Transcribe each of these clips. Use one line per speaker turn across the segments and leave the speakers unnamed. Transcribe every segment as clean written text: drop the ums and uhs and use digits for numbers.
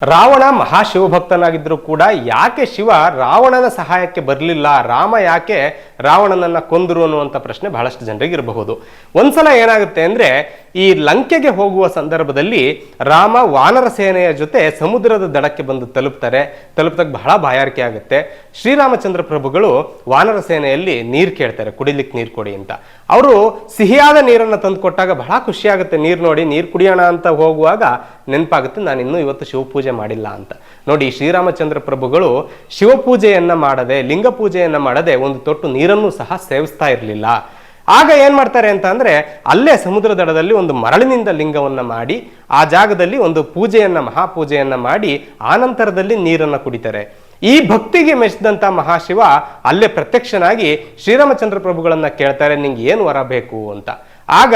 ರಾವಣ ಮಹಾಶಿವಭಕ್ತನಾಗಿದ್ದರೂ ಕೂಡ ಯಾಕೆ ಶಿವ ರಾವಣನ ಸಹಾಯಕ್ಕೆ ಬರಲಿಲ್ಲ, ರಾಮ ಯಾಕೆ ರಾವಣನನ್ನ ಕೊಂದರು ಅನ್ನುವಂಥ ಪ್ರಶ್ನೆ ಬಹಳಷ್ಟು ಜನರಿಗೆ ಇರಬಹುದು. ಒಂದ್ಸಲ ಏನಾಗುತ್ತೆ ಅಂದ್ರೆ, ಈ ಲಂಕೆಗೆ ಹೋಗುವ ಸಂದರ್ಭದಲ್ಲಿ ರಾಮ ವಾನರ ಸೇನೆಯ ಜೊತೆ ಸಮುದ್ರದ ದಡಕ್ಕೆ ಬಂದು ತಲುಪ್ದಾಗ ಬಹಳ ಬಾಯಾರಿಕೆ ಆಗುತ್ತೆ. ಶ್ರೀರಾಮಚಂದ್ರ ಪ್ರಭುಗಳು ವಾನರ ಸೇನೆಯಲ್ಲಿ ನೀರು ಕೇಳ್ತಾರೆ, ಕುಡಿಲಿಕ್ಕೆ ನೀರು ಕೊಡಿ ಅಂತ. ಅವರು ಸಿಹಿಯಾದ ನೀರನ್ನು ತಂದು ಕೊಟ್ಟಾಗ ಬಹಳ ಖುಷಿ ಆಗುತ್ತೆ. ನೀರು ನೋಡಿ, ನೀರು ಕುಡಿಯೋಣ ಅಂತ ಹೋಗುವಾಗ ನೆನಪಾಗುತ್ತೆ, ನಾನು ಇನ್ನೂ ಇವತ್ತು ಶಿವಪೂಜೆ ಮಾಡಿಲ್ಲ ಅಂತ. ನೋಡಿ, ಶ್ರೀರಾಮಚಂದ್ರ ಪ್ರಭುಗಳು ಶಿವಪೂಜೆಯನ್ನ ಮಾಡದೆ, ಲಿಂಗ ಪೂಜೆಯನ್ನ ಮಾಡದೆ ಒಂದು ತೊಟ್ಟು ನೀರನ್ನು ಸಹ ಸೇವಿಸ್ತಾ ಇರಲಿಲ್ಲ. ಆಗ ಏನ್ ಮಾಡ್ತಾರೆ ಅಂತ ಅಂದ್ರೆ, ಅಲ್ಲೇ ಸಮುದ್ರ ದಡದಲ್ಲಿ ಒಂದು ಮರಳಿನಿಂದ ಲಿಂಗವನ್ನ ಮಾಡಿ ಆ ಜಾಗದಲ್ಲಿ ಒಂದು ಪೂಜೆಯನ್ನ, ಮಹಾಪೂಜೆಯನ್ನ ಮಾಡಿ ಆನಂತರದಲ್ಲಿ ನೀರನ್ನ ಕುಡಿತಾರೆ. ಈ ಭಕ್ತಿಗೆ ಮೆಚ್ಚಿದಂತ ಮಹಾಶಿವ ಅಲ್ಲೇ ಪ್ರತ್ಯಕ್ಷನಾಗಿ ಶ್ರೀರಾಮಚಂದ್ರ ಪ್ರಭುಗಳನ್ನ ಕೇಳ್ತಾರೆ, ನಿಂಗೆ ಏನು ವರ ಬೇಕು ಅಂತ. ಆಗ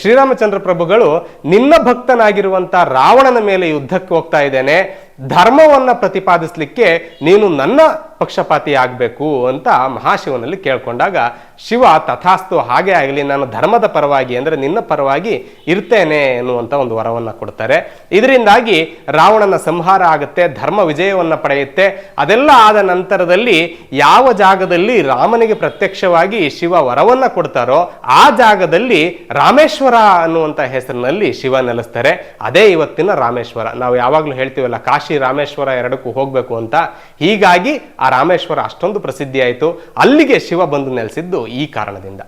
ಶ್ರೀರಾಮಚಂದ್ರ ಪ್ರಭುಗಳು, ನಿನ್ನ ಭಕ್ತನಾಗಿರುವಂತ ರಾವಣನ ಮೇಲೆ ಯುದ್ಧಕ್ಕೆ ಹೋಗ್ತಾ ಇದ್ದೇನೆ, ಧರ್ಮವನ್ನ ಪ್ರತಿಪಾದಿಸ್ಲಿಕ್ಕೆ ನೀನು ನನ್ನ ಪಕ್ಷಪಾತಿ ಆಗ್ಬೇಕು ಅಂತ ಮಹಾಶಿವನಲ್ಲಿ ಕೇಳ್ಕೊಂಡಾಗ ಶಿವ ತಥಾಸ್ತು, ಹಾಗೆ ಆಗಲಿ, ನಾನು ಧರ್ಮದ ಪರವಾಗಿ ಅಂದ್ರೆ ನಿನ್ನ ಪರವಾಗಿ ಇರ್ತೇನೆ ಎನ್ನುವಂತ ಒಂದು ವರವನ್ನ ಕೊಡ್ತಾರೆ. ಇದರಿಂದಾಗಿ ರಾವಣನ ಸಂಹಾರ ಆಗುತ್ತೆ, ಧರ್ಮ ವಿಜಯವನ್ನ ಪಡೆಯುತ್ತೆ. ಅದೆಲ್ಲ ಆದ ನಂತರದಲ್ಲಿ ಯಾವ ಜಾಗದಲ್ಲಿ ರಾಮನಿಗೆ ಪ್ರತ್ಯಕ್ಷವಾಗಿ ಶಿವ ವರವನ್ನ ಕೊಡ್ತಾರೋ ಆ ಜಾಗದಲ್ಲಿ ರಾಮೇಶ್ವರ ಅನ್ನುವಂಥ ಹೆಸರಿನಲ್ಲಿ ಶಿವ ನೆಲೆಸ್ತಾರೆ. ಅದೇ ಇವತ್ತಿನ ರಾಮೇಶ್ವರ. ನಾವು ಯಾವಾಗ್ಲೂ ಹೇಳ್ತೀವಲ್ಲ, ಕಾಶಿ ರಾಮೇಶ್ವರ ಎರಡಕ್ಕೂ ಹೋಗ್ಬೇಕು ಅಂತ. ಹೀಗಾಗಿ ಆ ರಾಮೇಶ್ವರ ಅಷ್ಟೊಂದು ಪ್ರಸಿದ್ಧಿ ಆಯಿತು. ಅಲ್ಲಿಗೆ ಶಿವ ಬಂದು ನೆಲೆಸಿದ್ದು ಈ ಕಾರಣದಿಂದ.